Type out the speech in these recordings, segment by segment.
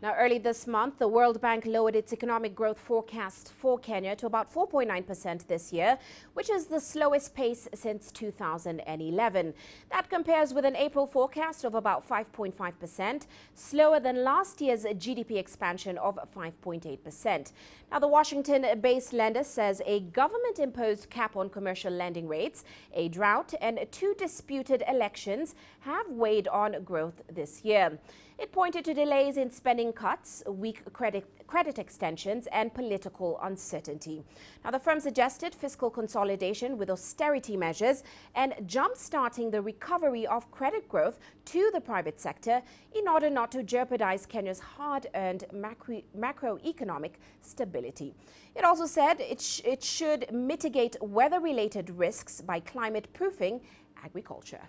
Now, early this month, the World Bank lowered its economic growth forecast for Kenya to about 4.9% this year, which is the slowest pace since 2011. That compares with an April forecast of about 5.5%, slower than last year's GDP expansion of 5.8%. Now, the Washington-based lender says a government-imposed cap on commercial lending rates, a drought, and two disputed elections have weighed on growth this year. It pointed to delays in spending cuts, weak credit extensions, and political uncertainty. Now, the firm suggested fiscal consolidation with austerity measures and jump-starting the recovery of credit growth to the private sector in order not to jeopardize Kenya's hard-earned macroeconomic stability. It also said it should mitigate weather-related risks by climate-proofing agriculture.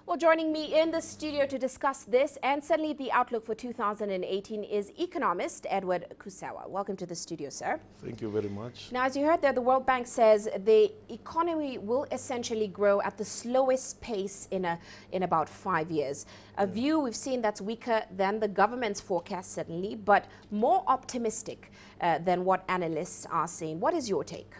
Well, joining me in the studio to discuss this and certainly the outlook for 2018 is economist Edward Kusewa. Welcome to the studio, sir. Thank you very much. Now, as you heard there, the World Bank says the economy will essentially grow at the slowest pace in about 5 years. A view we've seen that's weaker than the government's forecast, certainly, but more optimistic than what analysts are saying. What is your take?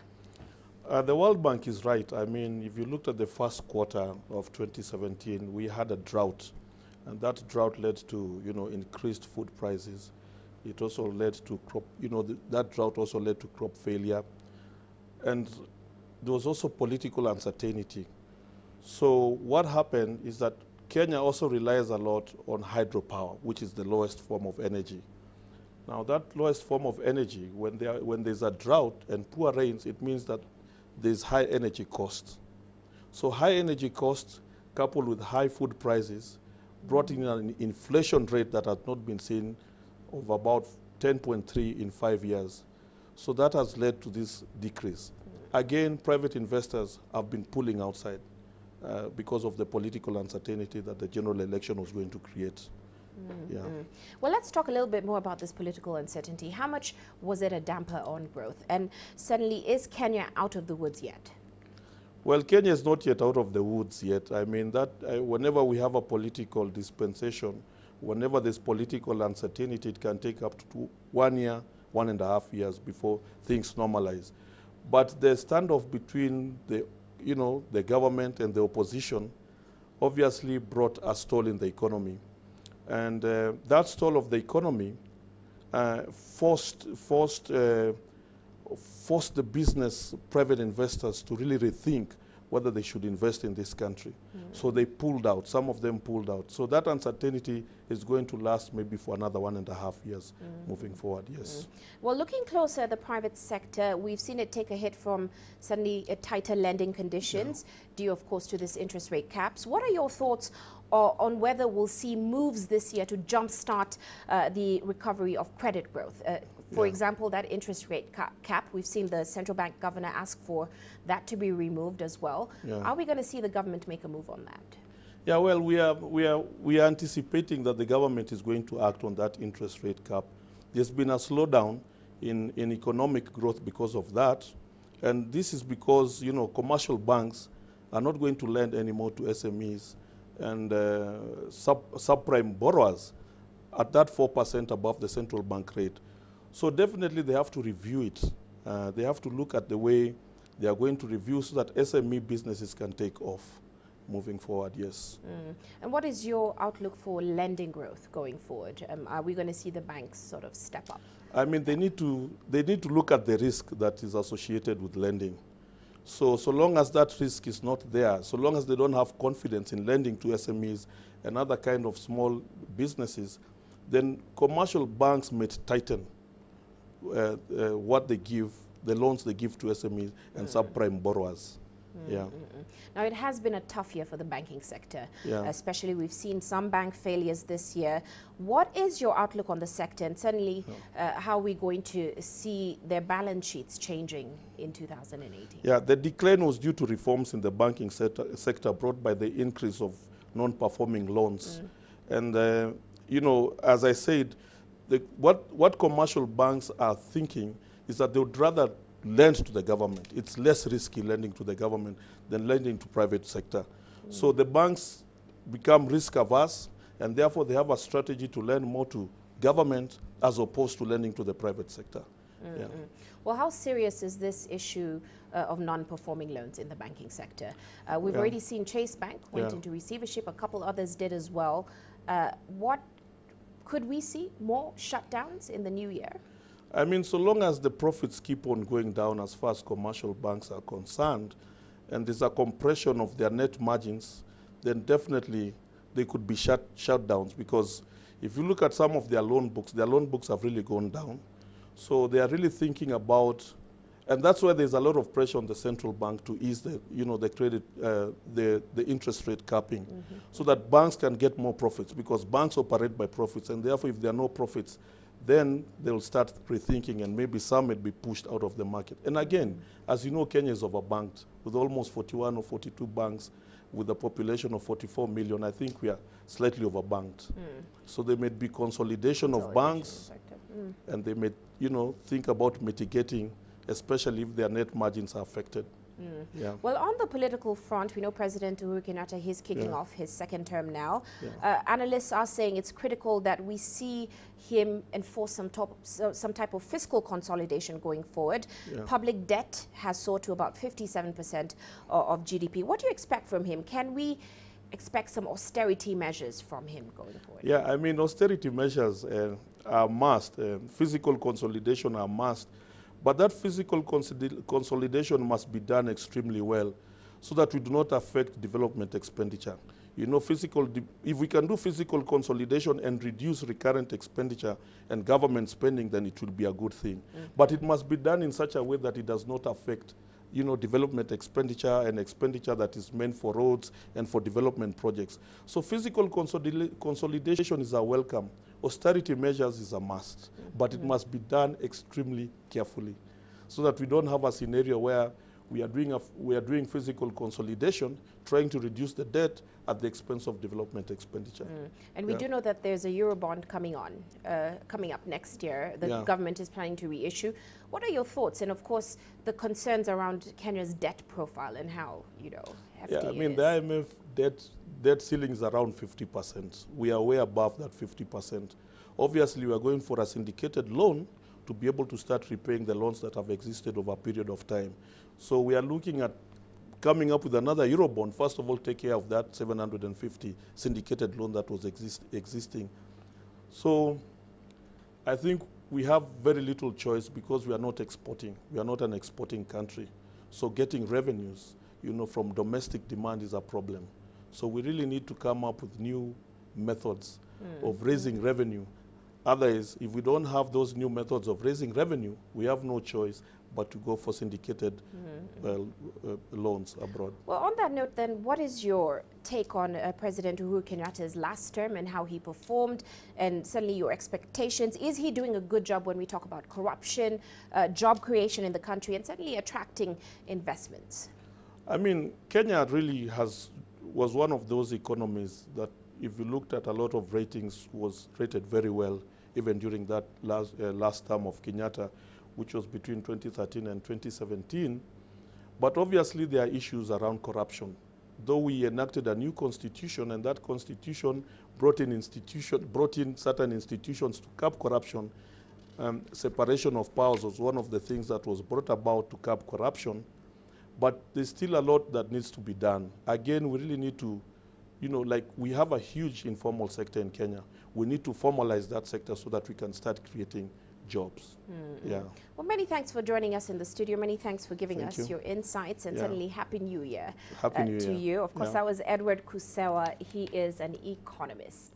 The World Bank is right. I mean, if you looked at the first quarter of 2017, we had a drought, and that drought led to, increased food prices. It also led to crop, that drought also led to crop failure, and there was also political uncertainty. So what happened is that Kenya also relies a lot on hydropower, which is the lowest form of energy. Now, that lowest form of energy, when there's a drought and poor rains, it means that there's high energy costs. So high energy costs coupled with high food prices brought in an inflation rate that had not been seen of about 10.3 in 5 years. So that has led to this decrease. Again, private investors have been pulling outside because of the political uncertainty that the general election was going to create. Well, let's talk a little bit more about this political uncertainty. How much was it a damper on growth? And suddenly, is Kenya out of the woods yet? Well, Kenya is not yet out of the woods yet. I mean, that whenever we have a political dispensation, whenever there's political uncertainty, it can take up to 1 year, 1.5 years before things normalize. But the standoff between the government and the opposition obviously brought a stall in the economy. And that stall of the economy forced the business, private investors to really rethink whether they should invest in this country. So they pulled out, some of them pulled out. So that uncertainty is going to last maybe for another 1.5 years moving forward, yes. Well, looking closer at the private sector, we've seen it take a hit from suddenly tighter lending conditions, due of course to this interest rate caps. What are your thoughts on whether we'll see moves this year to jumpstart the recovery of credit growth? For example, that interest rate cap, we've seen the central bank governor ask for that to be removed as well. Are we going to see the government make a move on that? Yeah, well, we are anticipating that the government is going to act on that interest rate cap. There's been a slowdown in economic growth because of that. And this is because, commercial banks are not going to lend anymore to SMEs and subprime borrowers at that 4% above the central bank rate. So definitely they have to review it. They have to look at the way they are going to review so that SME businesses can take off moving forward, yes. And what is your outlook for lending growth going forward? Are we going to see the banks sort of step up? I mean, they need to look at the risk that is associated with lending. So long as that risk is not there, so long as they don't have confidence in lending to SMEs and other kind of small businesses, then commercial banks may tighten what they give, the loans they give to SMEs and subprime borrowers. Now, it has been a tough year for the banking sector, especially we've seen some bank failures this year. What is your outlook on the sector, and certainly how are we going to see their balance sheets changing in 2018? Yeah, the decline was due to reforms in the banking sector brought by the increase of non-performing loans. And, as I said, what commercial banks are thinking is that they would rather lend to the government. It's less risky lending to the government than lending to private sector. So the banks become risk averse And therefore, they have a strategy to lend more to government as opposed to lending to the private sector. Yeah. Well, how serious is this issue of non-performing loans in the banking sector? We've already seen Chase Bank went into receivership. A couple others did as well. What could we see more shutdowns in the new year? I mean, so long as the profits keep on going down as far as commercial banks are concerned, and there's a compression of their net margins, then definitely they could be shutdowns, because if you look at some of their loan books have really gone down. So they are really thinking about, and that's why there's a lot of pressure on the central bank to ease the, the credit, the interest rate capping, so that banks can get more profits, because banks operate by profits, and therefore if there are no profits, then they'll start rethinking, and maybe some may be pushed out of the market. And again, as you know, Kenya is overbanked with almost 41 or 42 banks with a population of 44 million. I think we are slightly overbanked. So there may be consolidation of banks, and they may, think about mitigating, especially if their net margins are affected. Yeah. Well, on the political front, we know President Uhuru Kenyatta, he's kicking off his second term now. Analysts are saying it's critical that we see him enforce some type of fiscal consolidation going forward. Public debt has soared to about 57% of GDP. What do you expect from him? Can we expect some austerity measures from him going forward? Yeah, I mean, austerity measures are must. Fiscal consolidation are must. But that physical consolidation must be done extremely well, so that we do not affect development expenditure. If we can do physical consolidation and reduce recurrent expenditure and government spending, then it will be a good thing. But it must be done in such a way that it does not affect, development expenditure and expenditure that is meant for roads and for development projects. So physical consolidation is a welcome. Austerity measures is a must, but it must be done extremely carefully, so that we don't have a scenario where we are doing physical consolidation, trying to reduce the debt at the expense of development expenditure. And we do know that there's a Eurobond coming up next year. The government is planning to reissue. What are your thoughts? And of course, the concerns around Kenya's debt profile and how, hefty I mean, it the is. IMF debt ceiling is around 50%. We are way above that 50%. Obviously, we are going for a syndicated loan to be able to start repaying the loans that have existed over a period of time. So we are looking at coming up with another Eurobond. First of all, take care of that 750 syndicated loan that was existing. So I think we have very little choice, because we are not exporting. We are not an exporting country. So getting revenues, from domestic demand is a problem. So we really need to come up with new methods of raising revenue. Otherwise, if we don't have those new methods of raising revenue, we have no choice but to go for syndicated loans abroad. Well, on that note then, what is your take on President Uhuru Kenyatta's last term and how he performed, and certainly your expectations? Is he doing a good job when we talk about corruption, job creation in the country, and certainly attracting investments? I mean, Kenya really was one of those economies that, if you looked at a lot of ratings, was rated very well, even during that last term of Kenyatta, which was between 2013 and 2017. But obviously there are issues around corruption. Though we enacted a new constitution, and that constitution brought in certain institutions to curb corruption, separation of powers was one of the things that was brought about to curb corruption. But there's still a lot that needs to be done. Again, we really need to, we have a huge informal sector in Kenya. We need to formalize that sector so that we can start creating jobs. Yeah. Well, many thanks for joining us in the studio. Many thanks for giving us your insights, and certainly Happy New Year Happy New Year to you. Of course, that was Edward Kusewa. He is an economist.